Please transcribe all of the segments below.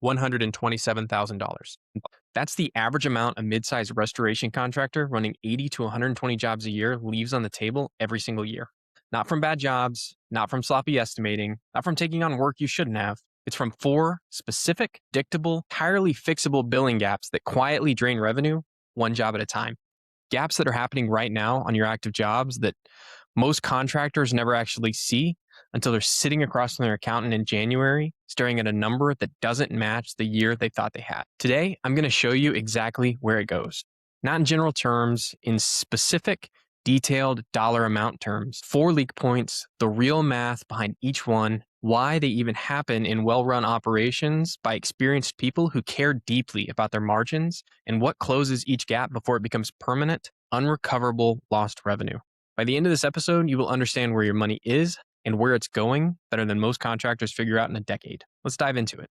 $127,000. That's the average amount a mid-sized restoration contractor running 80 to 120 jobs a year leaves on the table every single year. Not from bad jobs, not from sloppy estimating, not from taking on work you shouldn't have. It's from 4 specific, predictable, entirely fixable billing gaps that quietly drain revenue one job at a time. Gaps that are happening right now on your active jobs that most contractors never actually see until they're sitting across from their accountant in January, staring at a number that doesn't match the year they thought they had. Today, I'm going to show you exactly where it goes. Not in general terms, in specific, detailed dollar amount terms. 4 leak points, the real math behind each one, why they even happen in well-run operations by experienced people who care deeply about their margins, and what closes each gap before it becomes permanent, unrecoverable lost revenue. By the end of this episode, you will understand where your money is and where it's going better than most contractors figure out in a decade. Let's dive into it.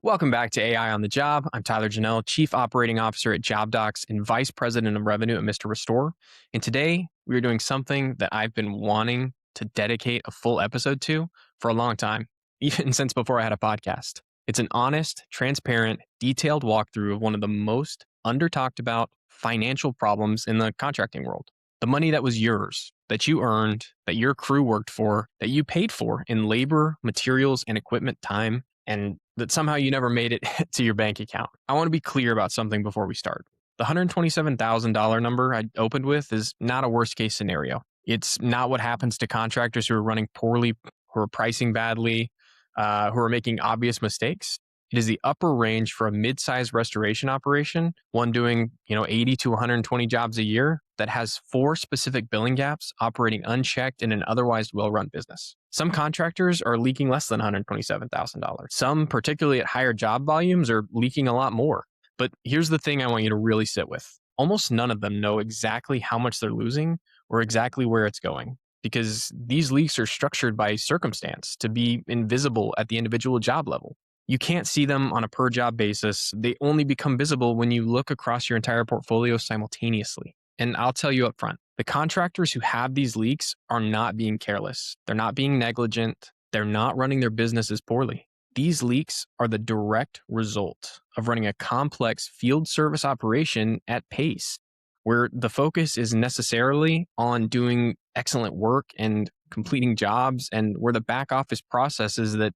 Welcome back to AI on the Job. I'm Tyler Janelle, Chief Operating Officer at JobDocs and Vice President of Revenue at Mr. Restore. And today we are doing something that I've been wanting to dedicate a full episode to for a long time, even since before I had a podcast. It's an honest, transparent, detailed walkthrough of one of the most under-talked about financial problems in the contracting world. The money that was yours, that you earned, that your crew worked for, that you paid for in labor, materials, and equipment time, and that somehow you never made it to your bank account. I want to be clear about something before we start. The $127,000 number I opened with is not a worst case scenario. It's not what happens to contractors who are running poorly, who are pricing badly, who are making obvious mistakes. It is the upper range for a mid-sized restoration operation, one doing 80 to 120 jobs a year that has 4 specific billing gaps operating unchecked in an otherwise well-run business. Some contractors are leaking less than $127,000. Some, particularly at higher job volumes, are leaking a lot more. But here's the thing I want you to really sit with. Almost none of them know exactly how much they're losing or exactly where it's going, because these leaks are structured by circumstance to be invisible at the individual job level. You can't see them on a per job basis. They only become visible when you look across your entire portfolio simultaneously. And I'll tell you up front, the contractors who have these leaks are not being careless. They're not being negligent. They're not running their businesses poorly. These leaks are the direct result of running a complex field service operation at pace, where the focus is necessarily on doing excellent work and completing jobs, and where the back office processes that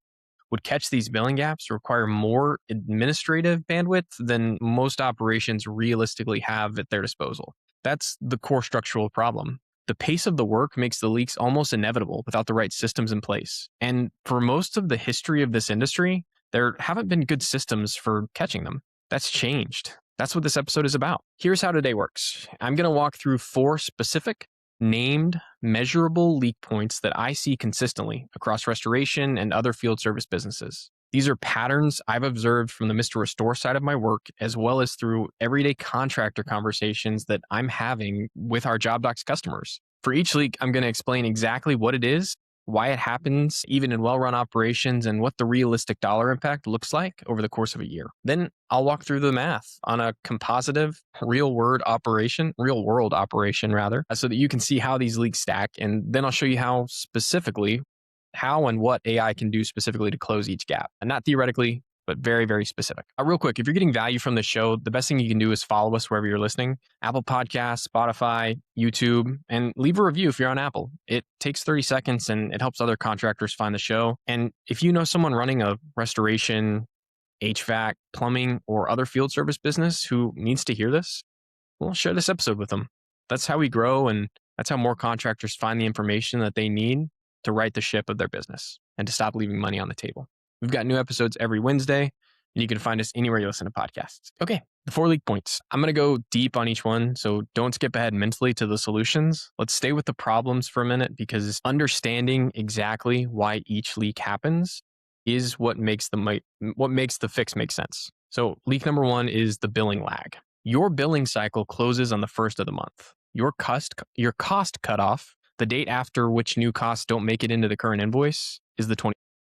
would catch these billing gaps require more administrative bandwidth than most operations realistically have at their disposal. That's the core structural problem. The pace of the work makes the leaks almost inevitable without the right systems in place. And for most of the history of this industry, there haven't been good systems for catching them. That's changed. That's what this episode is about. Here's how today works. I'm going to walk through 4 specific, named, measurable leak points that I see consistently across restoration and other field service businesses. These are patterns I've observed from the Mr. Restore side of my work, as well as through everyday contractor conversations that I'm having with our JobDocs customers. For each leak, I'm going to explain exactly what it is, why it happens, even in well-run operations, and what the realistic dollar impact looks like over the course of a year. Then I'll walk through the math on a compositive real-world operation, so that you can see how these leaks stack. And then I'll show you how and what AI can do specifically to close each gap. And not theoretically, but very, very specific. Real quick, if you're getting value from the show, the best thing you can do is follow us wherever you're listening. Apple Podcasts, Spotify, YouTube, and leave a review if you're on Apple. It takes 30 seconds and it helps other contractors find the show. And if you know someone running a restoration, HVAC, plumbing, or other field service business who needs to hear this, well, share this episode with them. That's how we grow, and that's how more contractors find the information that they need to right the ship of their business and to stop leaving money on the table. We've got new episodes every Wednesday, and you can find us anywhere you listen to podcasts. Okay, the 4 leak points. I'm going to go deep on each one, so don't skip ahead mentally to the solutions. Let's stay with the problems for a minute, because understanding exactly why each leak happens is what makes the fix make sense. So leak number 1 is the billing lag. Your billing cycle closes on the 1st of the month. Your cost cutoff, the date after which new costs don't make it into the current invoice, is the 20th.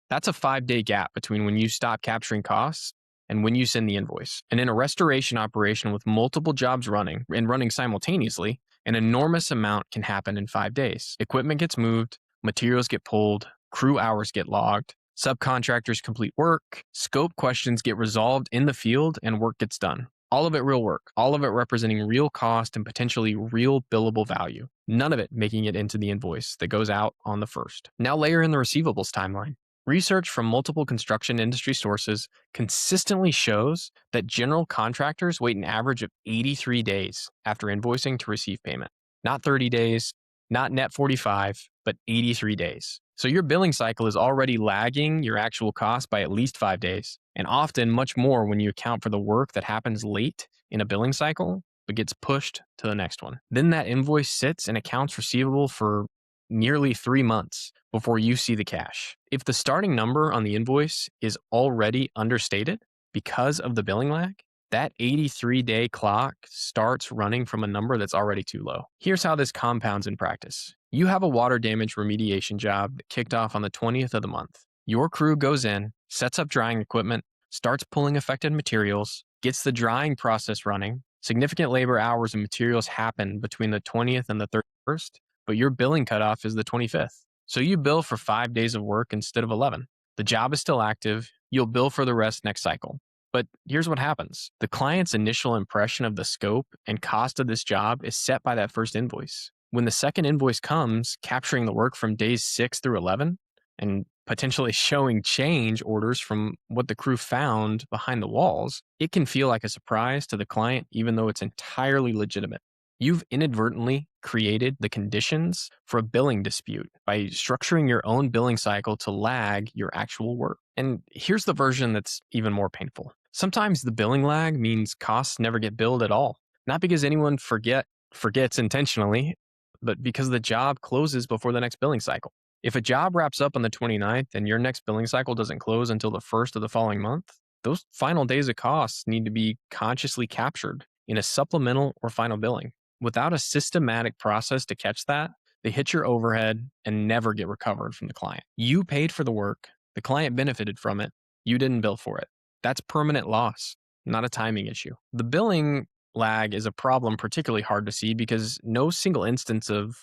That's a 5-day gap between when you stop capturing costs and when you send the invoice. And in a restoration operation with multiple jobs running simultaneously, an enormous amount can happen in 5 days. Equipment gets moved, materials get pulled, crew hours get logged, subcontractors complete work, scope questions get resolved in the field, and work gets done. All of it real work, all of it representing real cost and potentially real billable value. None of it making it into the invoice that goes out on the first. Now layer in the receivables timeline. Research from multiple construction industry sources consistently shows that general contractors wait an average of 83 days after invoicing to receive payment. Not 30 days, not net 45, but 83 days. So your billing cycle is already lagging your actual cost by at least 5 days, and often much more when you account for the work that happens late in a billing cycle but gets pushed to the next one. Then that invoice sits in accounts receivable for nearly 3 months before you see the cash. If the starting number on the invoice is already understated because of the billing lag, that 83-day clock starts running from a number that's already too low. Here's how this compounds in practice. You have a water damage remediation job that kicked off on the 20th of the month. Your crew goes in, sets up drying equipment, starts pulling affected materials, gets the drying process running. Significant labor hours and materials happen between the 20th and the 31st, but your billing cutoff is the 25th. So you bill for 5 days of work instead of 11. The job is still active. You'll bill for the rest next cycle. But here's what happens. The client's initial impression of the scope and cost of this job is set by that first invoice. When the second invoice comes, capturing the work from days 6 through 11 and potentially showing change orders from what the crew found behind the walls, it can feel like a surprise to the client, even though it's entirely legitimate. You've inadvertently created the conditions for a billing dispute by structuring your own billing cycle to lag your actual work. And here's the version that's even more painful. Sometimes the billing lag means costs never get billed at all, not because anyone forgets intentionally, but because the job closes before the next billing cycle. If a job wraps up on the 29th and your next billing cycle doesn't close until the first of the following month, those final days of costs need to be consciously captured in a supplemental or final billing. Without a systematic process to catch that, they hit your overhead and never get recovered from the client. You paid for the work, the client benefited from it, you didn't bill for it. That's permanent loss, not a timing issue. The billing lag is a problem particularly hard to see because no single instance of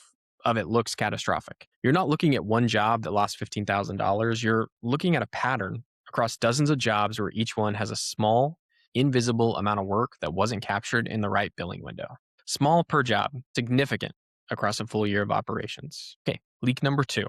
it looks catastrophic. You're not looking at one job that lost $15,000. You're looking at a pattern across dozens of jobs where each one has a small, invisible amount of work that wasn't captured in the right billing window. Small per job, significant across a full year of operations. Okay, leak number 2,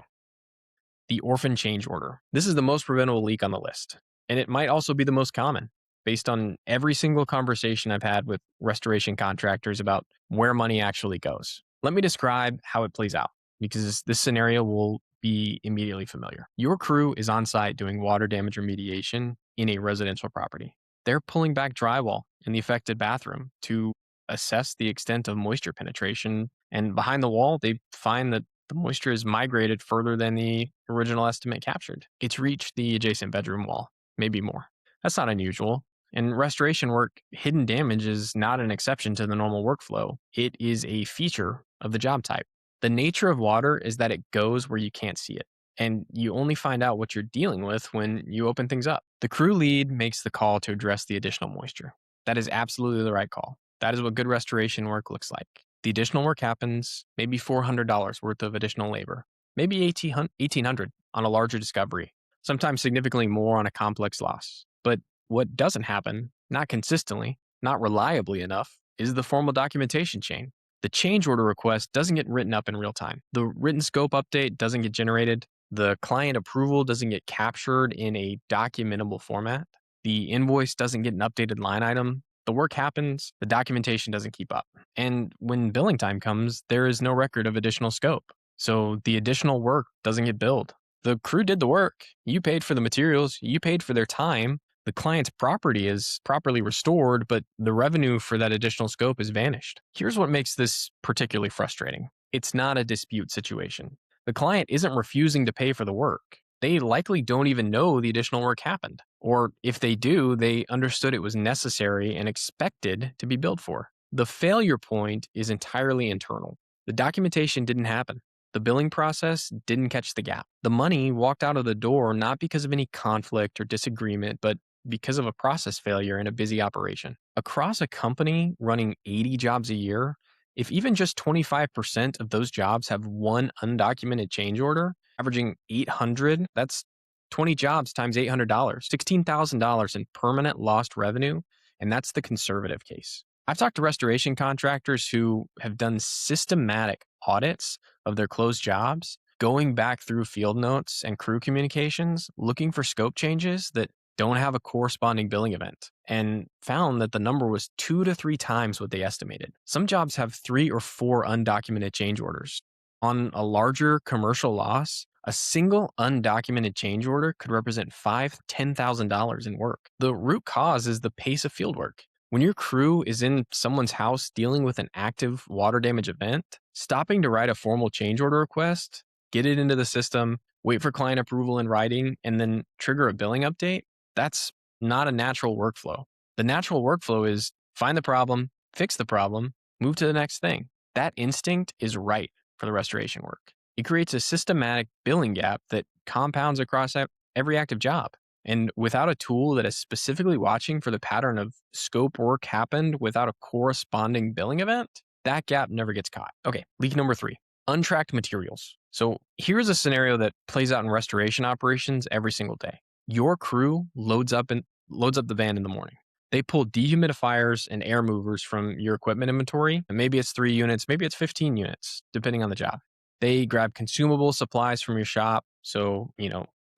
the orphan change order. This is the most preventable leak on the list, and it might also be the most common based on every single conversation I've had with restoration contractors about where money actually goes. Let me describe how it plays out because this scenario will be immediately familiar. Your crew is on site doing water damage remediation in a residential property. They're pulling back drywall in the affected bathroom to assess the extent of moisture penetration. And behind the wall, they find that the moisture has migrated further than the original estimate captured. It's reached the adjacent bedroom wall, maybe more. That's not unusual. In restoration work, hidden damage is not an exception to the normal workflow. It is a feature of the job type. The nature of water is that it goes where you can't see it, and you only find out what you're dealing with when you open things up. The crew lead makes the call to address the additional moisture. That is absolutely the right call. That is what good restoration work looks like. The additional work happens, maybe $400 worth of additional labor, maybe $1,800 on a larger discovery, sometimes significantly more on a complex loss. But what doesn't happen, not consistently, not reliably enough, is the formal documentation chain. The change order request doesn't get written up in real time. The written scope update doesn't get generated. The client approval doesn't get captured in a documentable format. The invoice doesn't get an updated line item. The work happens, the documentation doesn't keep up. And when billing time comes, there is no record of additional scope. So the additional work doesn't get billed. The crew did the work. You paid for the materials. You paid for their time. The client's property is properly restored, but the revenue for that additional scope has vanished. Here's what makes this particularly frustrating. It's not a dispute situation. The client isn't refusing to pay for the work. They likely don't even know the additional work happened. Or if they do, they understood it was necessary and expected to be billed for. The failure point is entirely internal. The documentation didn't happen. The billing process didn't catch the gap. The money walked out of the door not because of any conflict or disagreement, but because of a process failure in a busy operation. Across a company running 80 jobs a year, if even just 25% of those jobs have one undocumented change order, averaging 800, that's 20 jobs times $800, $16,000 in permanent lost revenue. And that's the conservative case. I've talked to restoration contractors who have done systematic audits of their closed jobs, going back through field notes and crew communications, looking for scope changes that don't have a corresponding billing event, and found that the number was 2 to 3 times what they estimated. Some jobs have 3 or 4 undocumented change orders. On a larger commercial loss, a single undocumented change order could represent $5,000 to $10,000 in work. The root cause is the pace of field work. When your crew is in someone's house dealing with an active water damage event, stopping to write a formal change order request, get it into the system, wait for client approval in writing, and then trigger a billing update, that's not a natural workflow. The natural workflow is find the problem, fix the problem, move to the next thing. That instinct is right for the restoration work. It creates a systematic billing gap that compounds across every active job. And without a tool that is specifically watching for the pattern of scope work happened without a corresponding billing event, that gap never gets caught. Okay, leak number 3, untracked materials. So here's a scenario that plays out in restoration operations every single day. Your crew loads up the van in the morning. They pull dehumidifiers and air movers from your equipment inventory, and maybe it's 3 units, maybe it's 15 units, depending on the job. They grab consumable supplies from your shop, so,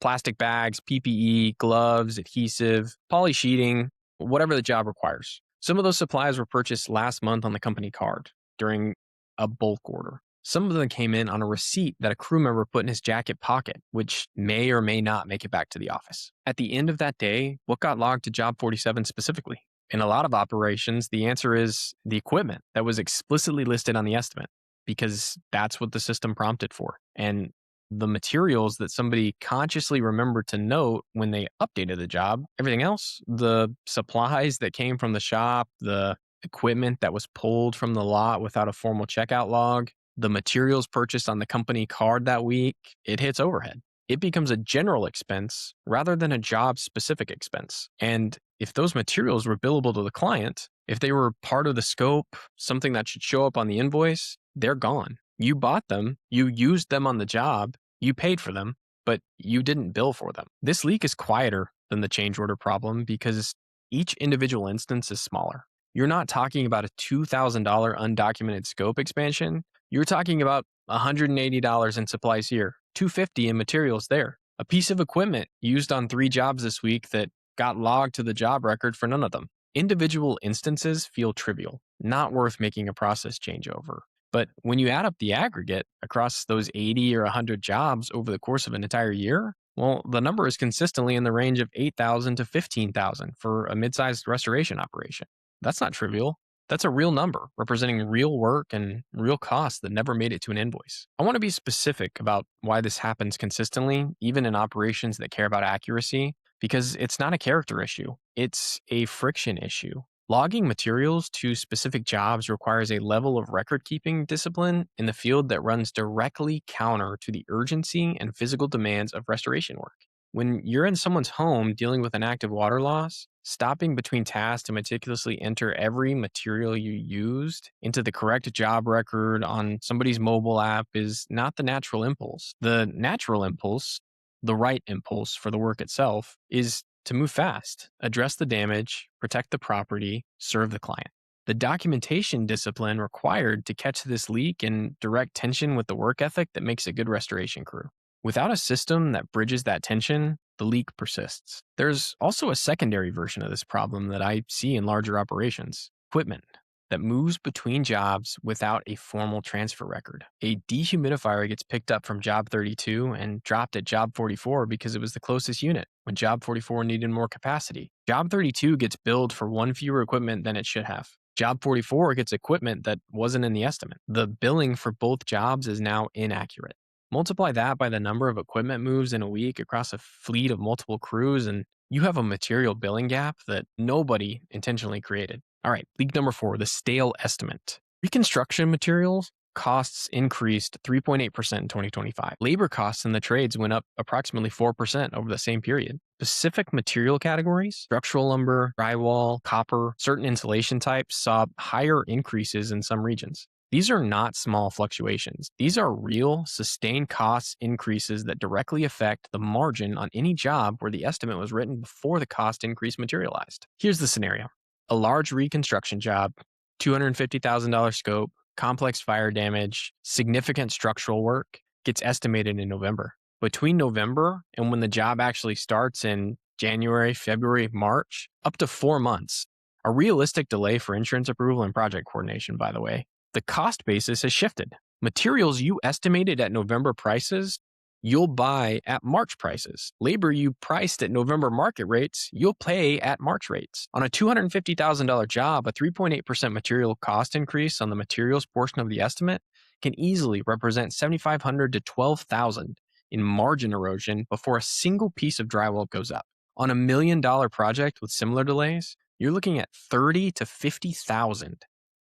plastic bags, PPE, gloves, adhesive, poly sheeting, whatever the job requires. Some of those supplies were purchased last month on the company card during a bulk order. Some of them came in on a receipt that a crew member put in his jacket pocket, which may or may not make it back to the office. At the end of that day, what got logged to Job 47 specifically? In a lot of operations, the answer is the equipment that was explicitly listed on the estimate, because that's what the system prompted for. And the materials that somebody consciously remembered to note when they updated the job, everything else, the supplies that came from the shop, the equipment that was pulled from the lot without a formal checkout log, the materials purchased on the company card that week, it hits overhead. It becomes a general expense rather than a job-specific expense. And if those materials were billable to the client, if they were part of the scope, something that should show up on the invoice, they're gone. You bought them, you used them on the job, you paid for them, but you didn't bill for them. This leak is quieter than the change order problem because each individual instance is smaller. You're not talking about a $2,000 undocumented scope expansion. You're talking about $180 in supplies here, $250 in materials there. A piece of equipment used on 3 jobs this week that got logged to the job record for none of them. Individual instances feel trivial, not worth making a process changeover. But when you add up the aggregate across those 80 or 100 jobs over the course of an entire year, well, the number is consistently in the range of $8,000 to $15,000 for a mid-sized restoration operation. That's not trivial. That's a real number representing real work and real costs that never made it to an invoice. I want to be specific about why this happens consistently, even in operations that care about accuracy, because it's not a character issue. It's a friction issue. Logging materials to specific jobs requires a level of record-keeping discipline in the field that runs directly counter to the urgency and physical demands of restoration work. When you're in someone's home dealing with an active water loss, stopping between tasks to meticulously enter every material you used into the correct job record on somebody's mobile app is not the natural impulse. The natural impulse, the right impulse for the work itself, is to move fast, address the damage, protect the property, serve the client. The documentation discipline required to catch this leak in direct tension with the work ethic that makes a good restoration crew. Without a system that bridges that tension, the leak persists. There's also a secondary version of this problem that I see in larger operations: equipment that moves between jobs without a formal transfer record. A dehumidifier gets picked up from job 32 and dropped at job 44 because it was the closest unit when job 44 needed more capacity. Job 32 gets billed for 1 fewer equipment than it should have. Job 44 gets equipment that wasn't in the estimate. The billing for both jobs is now inaccurate. Multiply that by the number of equipment moves in a week across a fleet of multiple crews, and you have a material billing gap that nobody intentionally created. All right, leak number 4, the stale estimate. Reconstruction materials costs increased 3.8% in 2025. Labor costs in the trades went up approximately 4% over the same period. Specific material categories, structural lumber, drywall, copper, certain insulation types saw higher increases in some regions. These are not small fluctuations. These are real, sustained cost increases that directly affect the margin on any job where the estimate was written before the cost increase materialized. Here's the scenario. A large reconstruction job, $250,000 scope, complex fire damage, significant structural work gets estimated in November. Between November and when the job actually starts in January, February, March, up to 4 months. A realistic delay for insurance approval and project coordination, by the way. The cost basis has shifted. Materials you estimated at November prices, you'll buy at March prices. Labor you priced at November market rates, you'll pay at March rates. On a $250,000 job, a 3.8% material cost increase on the materials portion of the estimate can easily represent $7,500 to $12,000 in margin erosion before a single piece of drywall goes up. On a $1 million project with similar delays, you're looking at $30,000 to $50,000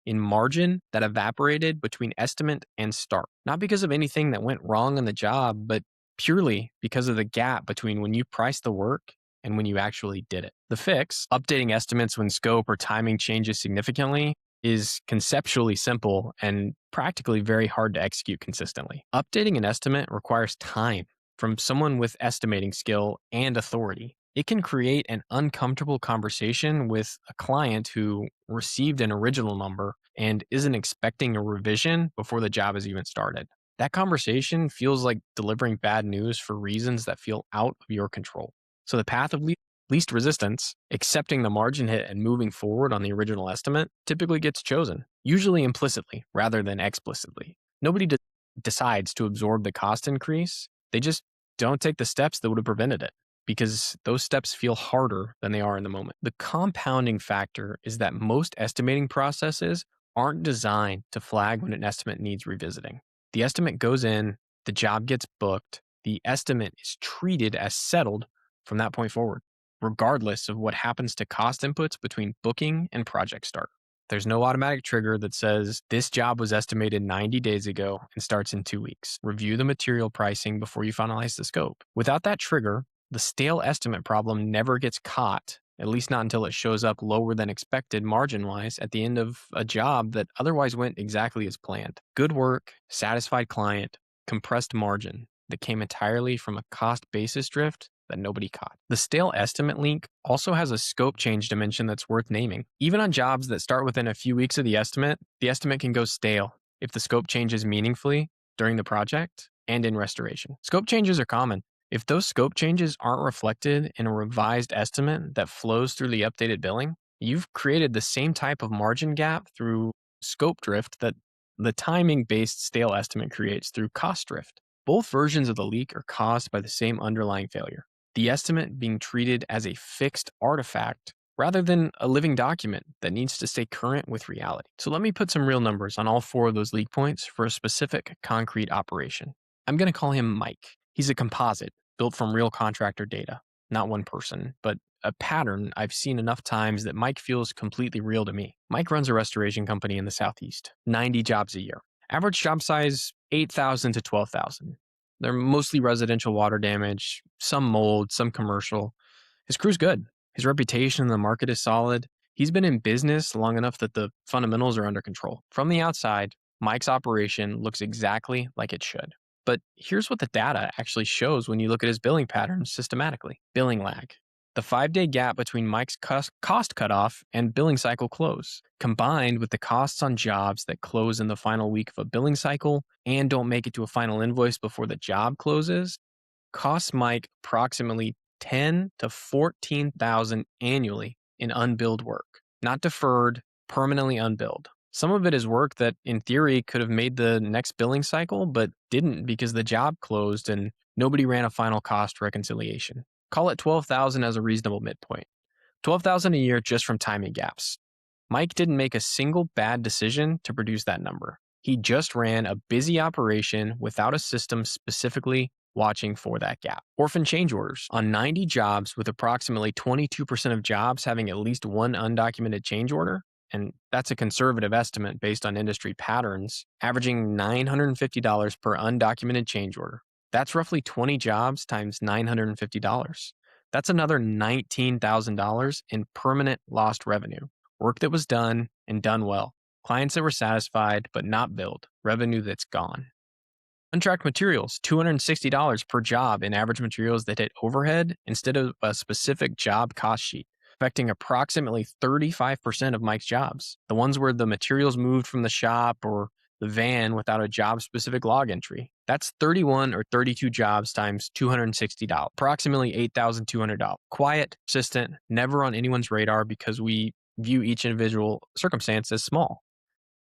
in margin that evaporated between estimate and start. Not because of anything that went wrong on the job, but purely because of the gap between when you priced the work and when you actually did it. The fix, updating estimates when scope or timing changes significantly, is conceptually simple and practically very hard to execute consistently. Updating an estimate requires time from someone with estimating skill and authority. It can create an uncomfortable conversation with a client who received an original number and isn't expecting a revision before the job has even started. That conversation feels like delivering bad news for reasons that feel out of your control. So the path of least resistance, accepting the margin hit and moving forward on the original estimate, typically gets chosen, usually implicitly rather than explicitly. Nobody decides to absorb the cost increase. They just don't take the steps that would have prevented it, because those steps feel harder than they are in the moment. The compounding factor is that most estimating processes aren't designed to flag when an estimate needs revisiting. The estimate goes in, the job gets booked, the estimate is treated as settled from that point forward, regardless of what happens to cost inputs between booking and project start. There's no automatic trigger that says this job was estimated 90 days ago and starts in 2 weeks. Review the material pricing before you finalize the scope. Without that trigger, the stale estimate problem never gets caught, at least not until it shows up lower than expected margin-wise at the end of a job that otherwise went exactly as planned. Good work, satisfied client, compressed margin that came entirely from a cost basis drift that nobody caught. The stale estimate link also has a scope change dimension that's worth naming. Even on jobs that start within a few weeks of the estimate can go stale if the scope changes meaningfully during the project and in restoration. Scope changes are common. If those scope changes aren't reflected in a revised estimate that flows through the updated billing, you've created the same type of margin gap through scope drift that the timing-based stale estimate creates through cost drift. Both versions of the leak are caused by the same underlying failure, the estimate being treated as a fixed artifact rather than a living document that needs to stay current with reality. So let me put some real numbers on all 4 of those leak points for a specific concrete operation. I'm going to call him Mike. He's a composite built from real contractor data, not one person, but a pattern I've seen enough times that Mike feels completely real to me. Mike runs a restoration company in the Southeast, 90 jobs a year. Average job size, 8,000 to 12,000. They're mostly residential water damage, some mold, some commercial. His crew's good. His reputation in the market is solid. He's been in business long enough that the fundamentals are under control. From the outside, Mike's operation looks exactly like it should. But here's what the data actually shows when you look at his billing patterns systematically. Billing lag. The 5-day gap between Mike's cost cutoff and billing cycle close, combined with the costs on jobs that close in the final week of a billing cycle and don't make it to a final invoice before the job closes, costs Mike approximately $10,000 to $14,000 annually in unbilled work. Not deferred, permanently unbilled. Some of it is work that, in theory, could have made the next billing cycle, but didn't because the job closed and nobody ran a final cost reconciliation. Call it $12,000 as a reasonable midpoint. $12,000 a year just from timing gaps. Mike didn't make a single bad decision to produce that number. He just ran a busy operation without a system specifically watching for that gap. Orphan change orders. On 90 jobs with approximately 22% of jobs having at least one undocumented change order, and that's a conservative estimate based on industry patterns, averaging $950 per undocumented change order. That's roughly 20 jobs times $950. That's another $19,000 in permanent lost revenue. Work that was done and done well. Clients that were satisfied but not billed. Revenue that's gone. Contract materials, $260 per job in average materials that hit overhead instead of a specific job cost sheet, affecting approximately 35% of Mike's jobs. The ones where the materials moved from the shop or the van without a job specific log entry. That's 31 or 32 jobs times $260, approximately $8,200. Quiet, persistent, never on anyone's radar because we view each individual circumstance as small.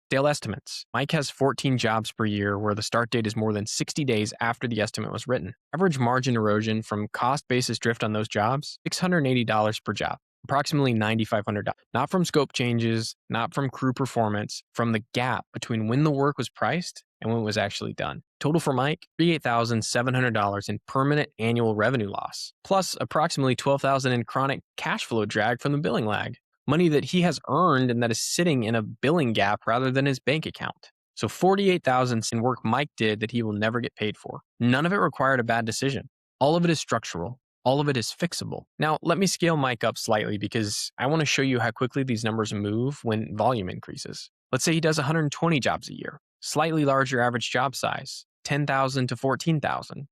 Dale estimates. Mike has 14 jobs per year where the start date is more than 60 days after the estimate was written. Average margin erosion from cost basis drift on those jobs, $680 per job, approximately $9,500. Not from scope changes, not from crew performance, from the gap between when the work was priced and when it was actually done. Total for Mike, $38,700 in permanent annual revenue loss, plus approximately $12,000 in chronic cash flow drag from the billing lag. Money that he has earned and that is sitting in a billing gap rather than his bank account. So $48,000 in work Mike did that he will never get paid for. None of it required a bad decision. All of it is structural. All of it is fixable. Now, let me scale Mike up slightly because I want to show you how quickly these numbers move when volume increases. Let's say he does 120 jobs a year, slightly larger average job size, 10,000 to 14,000.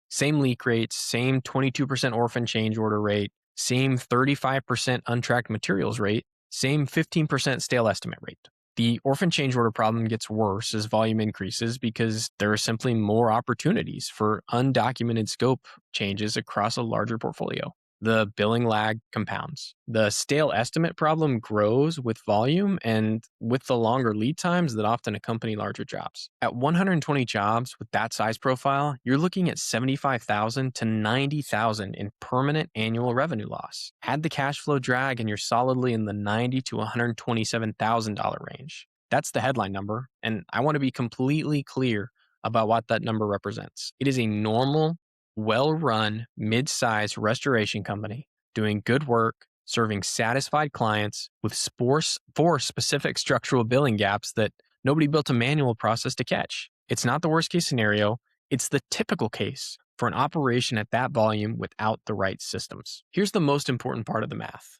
Same leak rates, same 22% orphan change order rate, same 35% untracked materials rate, same 15% stale estimate rate. The orphan change order problem gets worse as volume increases because there are simply more opportunities for undocumented scope changes across a larger portfolio. The billing lag compounds. The stale estimate problem grows with volume and with the longer lead times that often accompany larger jobs. At 120 jobs with that size profile, you're looking at $75,000 to $90,000 in permanent annual revenue loss. Add the cash flow drag and you're solidly in the $90,000 to $127,000 range. That's the headline number, and I want to be completely clear about what that number represents. It is a normal, well-run, mid-sized restoration company doing good work, serving satisfied clients with four specific structural billing gaps that nobody built a manual process to catch. It's not the worst case scenario. It's the typical case for an operation at that volume without the right systems. Here's the most important part of the math.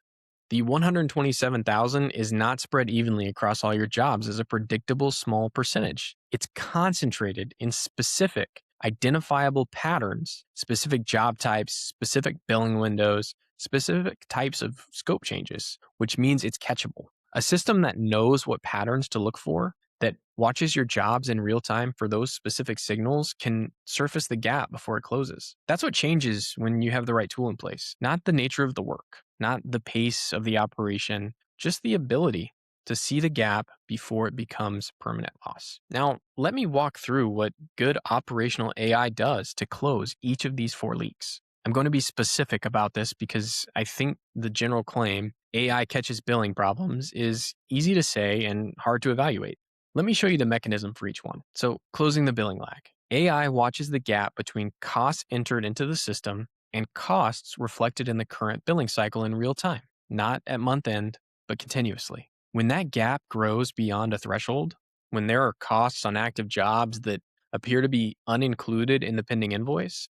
The 127,000 is not spread evenly across all your jobs as a predictable small percentage. It's concentrated in specific identifiable patterns, specific job types, specific billing windows, specific types of scope changes, which means it's catchable. A system that knows what patterns to look for, that watches your jobs in real time for those specific signals, can surface the gap before it closes. That's what changes when you have the right tool in place, not the nature of the work, not the pace of the operation, just the ability to see the gap before it becomes permanent loss. Now, let me walk through what good operational AI does to close each of these four leaks. I'm going to be specific about this because I think the general claim, AI catches billing problems, is easy to say and hard to evaluate. Let me show you the mechanism for each one. So, closing the billing lag. AI watches the gap between costs entered into the system and costs reflected in the current billing cycle in real time, not at month end, but continuously. When that gap grows beyond a threshold, when there are costs on active jobs that appear to be unincluded in the pending invoice,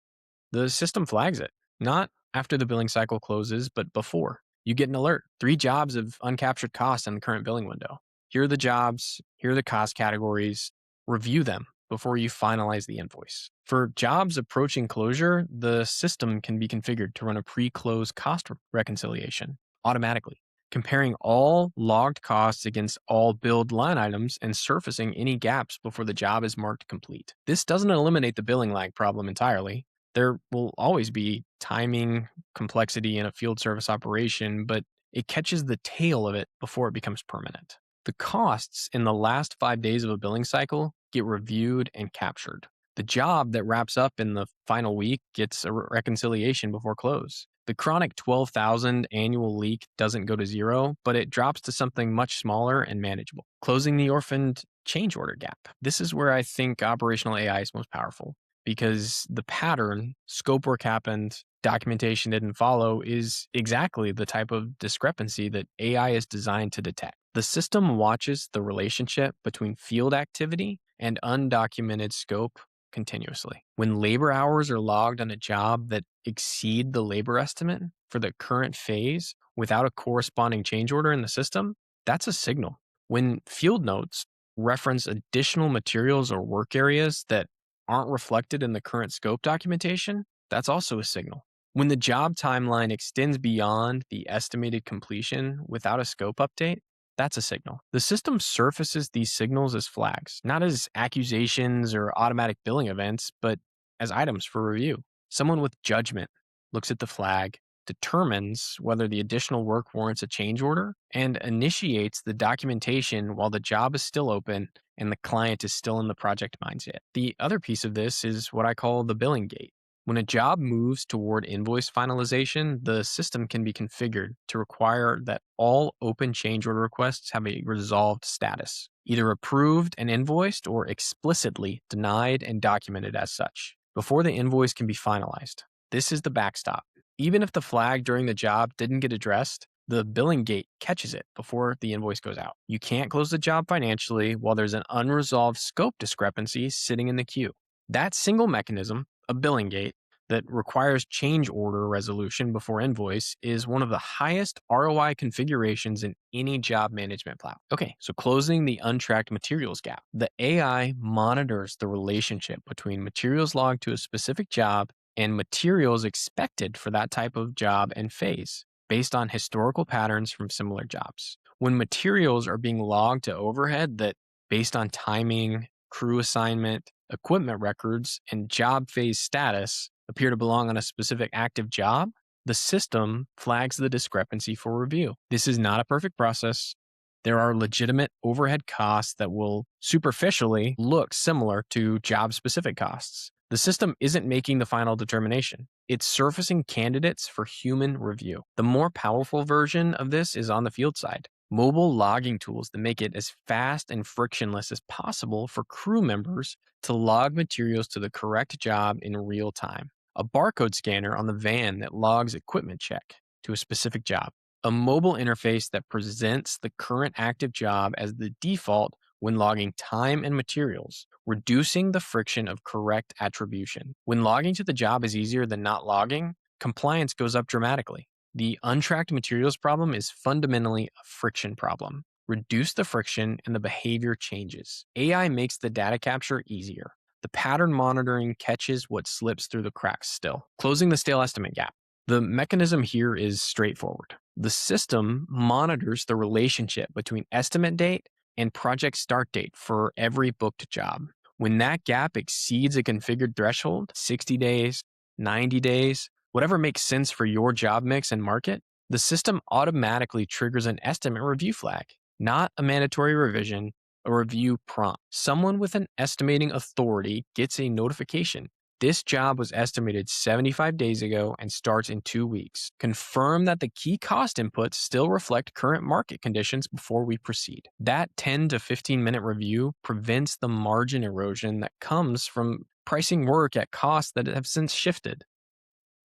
the system flags it, not after the billing cycle closes, but before. You get an alert. 3 jobs of uncaptured costs in the current billing window. Here are the jobs, here are the cost categories. Review them before you finalize the invoice. For jobs approaching closure, the system can be configured to run a pre-close cost reconciliation automatically, comparing all logged costs against all billed line items and surfacing any gaps before the job is marked complete. This doesn't eliminate the billing lag problem entirely. There will always be timing complexity in a field service operation, but it catches the tail of it before it becomes permanent. The costs in the last 5 days of a billing cycle get reviewed and captured. The job that wraps up in the final week gets a reconciliation before close. The chronic 12,000 annual leak doesn't go to zero, but it drops to something much smaller and manageable. Closing the orphaned change order gap. This is where I think operational AI is most powerful because the pattern, scope work happened, documentation didn't follow is exactly the type of discrepancy that AI is designed to detect. The system watches the relationship between field activity and undocumented scope continuously. When labor hours are logged on a job that exceed the labor estimate for the current phase without a corresponding change order in the system, that's a signal. When field notes reference additional materials or work areas that aren't reflected in the current scope documentation, that's also a signal. When the job timeline extends beyond the estimated completion without a scope update, that's a signal. The system surfaces these signals as flags, not as accusations or automatic billing events, but as items for review. Someone with judgment looks at the flag, determines whether the additional work warrants a change order, and initiates the documentation while the job is still open and the client is still in the project mindset. The other piece of this is what I call the billing gate. When a job moves toward invoice finalization, the system can be configured to require that all open change order requests have a resolved status, either approved and invoiced or explicitly denied and documented as such, before the invoice can be finalized. This is the backstop. Even if the flag during the job didn't get addressed, the billing gate catches it before the invoice goes out. You can't close the job financially while there's an unresolved scope discrepancy sitting in the queue. That single mechanism, a billing gate, that requires change order resolution before invoice is one of the highest ROI configurations in any job management platform. Okay, so closing the untracked materials gap. The AI monitors the relationship between materials logged to a specific job and materials expected for that type of job and phase, based on historical patterns from similar jobs. When materials are being logged to overhead that, based on timing, crew assignment, equipment records, and job phase status, appear to belong on a specific active job, the system flags the discrepancy for review. This is not a perfect process. There are legitimate overhead costs that will superficially look similar to job specific costs. The system isn't making the final determination. It's surfacing candidates for human review. The more powerful version of this is on the field side. Mobile logging tools that make it as fast and frictionless as possible for crew members to log materials to the correct job in real time. A barcode scanner on the van that logs equipment check to a specific job. A mobile interface that presents the current active job as the default when logging time and materials, reducing the friction of correct attribution. When logging to the job is easier than not logging, compliance goes up dramatically. The untracked materials problem is fundamentally a friction problem. Reduce the friction and the behavior changes. AI makes the data capture easier. The pattern monitoring catches what slips through the cracks still. Closing the stale estimate gap. The mechanism here is straightforward. The system monitors the relationship between estimate date and project start date for every booked job. When that gap exceeds a configured threshold, 60 days, 90 days, whatever makes sense for your job mix and market, the system automatically triggers an estimate review flag, not a mandatory revision, a review prompt. Someone with an estimating authority gets a notification. This job was estimated 75 days ago and starts in 2 weeks. Confirm that the key cost inputs still reflect current market conditions before we proceed. That 10 to 15 minute review prevents the margin erosion that comes from pricing work at costs that have since shifted.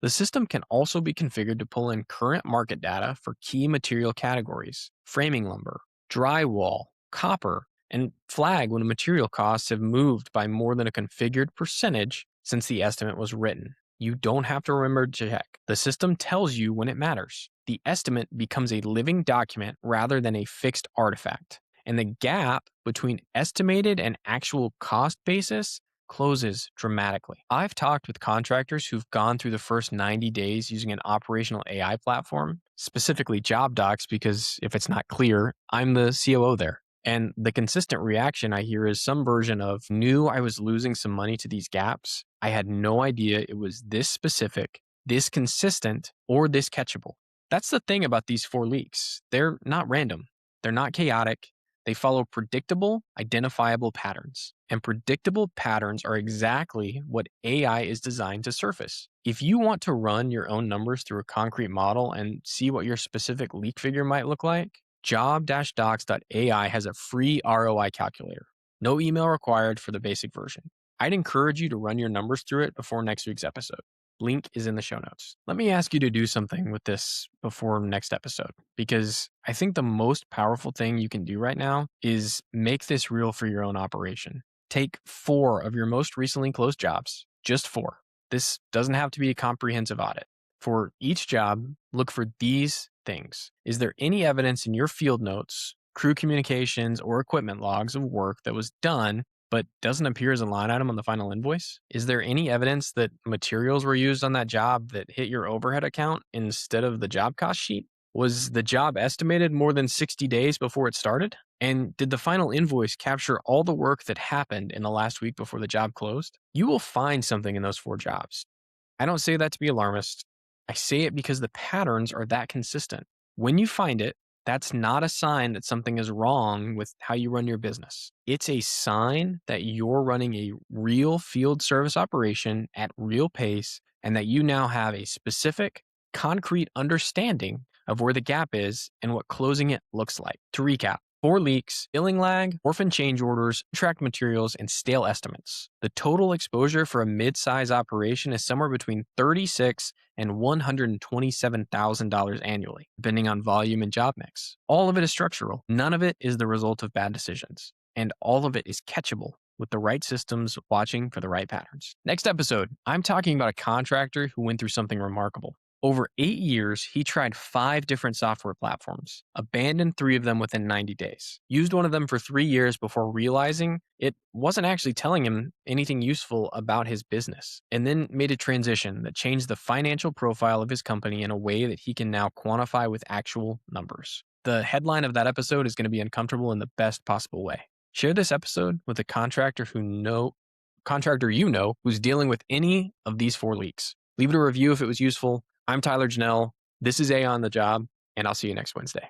The system can also be configured to pull in current market data for key material categories, framing lumber, drywall, copper, and flag when material costs have moved by more than a configured percentage since the estimate was written. You don't have to remember to check. The system tells you when it matters. The estimate becomes a living document rather than a fixed artifact, and the gap between estimated and actual cost basis closes dramatically. I've talked with contractors who've gone through the first 90 days using an operational AI platform, specifically Job Docs, because if it's not clear, I'm the COO there. And the consistent reaction I hear is some version of, knew I was losing some money to these gaps. I had no idea it was this specific, this consistent, or this catchable. That's the thing about these 4 leaks. They're not random. They're not chaotic. They follow predictable, identifiable patterns. And predictable patterns are exactly what AI is designed to surface. If you want to run your own numbers through a concrete model and see what your specific leak figure might look like, job-docs.ai has a free ROI calculator. No email required for the basic version. I'd encourage you to run your numbers through it before next week's episode. Link is in the show notes. Let me ask you to do something with this before next episode, because I think the most powerful thing you can do right now is make this real for your own operation. Take 4 of your most recently closed jobs, just 4. This doesn't have to be a comprehensive audit. For each job, look for these things. Is there any evidence in your field notes, crew communications, or equipment logs of work that was done but doesn't appear as a line item on the final invoice? Is there any evidence that materials were used on that job that hit your overhead account instead of the job cost sheet? Was the job estimated more than 60 days before it started? And did the final invoice capture all the work that happened in the last week before the job closed? You will find something in those 4 jobs. I don't say that to be alarmist. I say it because the patterns are that consistent. When you find it, that's not a sign that something is wrong with how you run your business. It's a sign that you're running a real field service operation at real pace and that you now have a specific, concrete understanding of where the gap is and what closing it looks like. To recap, 4 leaks, billing lag, orphan change orders, tracked materials, and stale estimates. The total exposure for a mid-size operation is somewhere between $36,000 and $127,000 annually, depending on volume and job mix. All of it is structural. None of it is the result of bad decisions. And all of it is catchable with the right systems watching for the right patterns. Next episode, I'm talking about a contractor who went through something remarkable. Over 8 years, he tried 5 different software platforms, abandoned 3 of them within 90 days, used one of them for 3 years before realizing it wasn't actually telling him anything useful about his business, and then made a transition that changed the financial profile of his company in a way that he can now quantify with actual numbers. The headline of that episode is going to be uncomfortable in the best possible way. Share this episode with a contractor you know who's dealing with any of these 4 leaks. Leave it a review if it was useful. I'm Tyler Janelle. This is A on the Job, and I'll see you next Wednesday.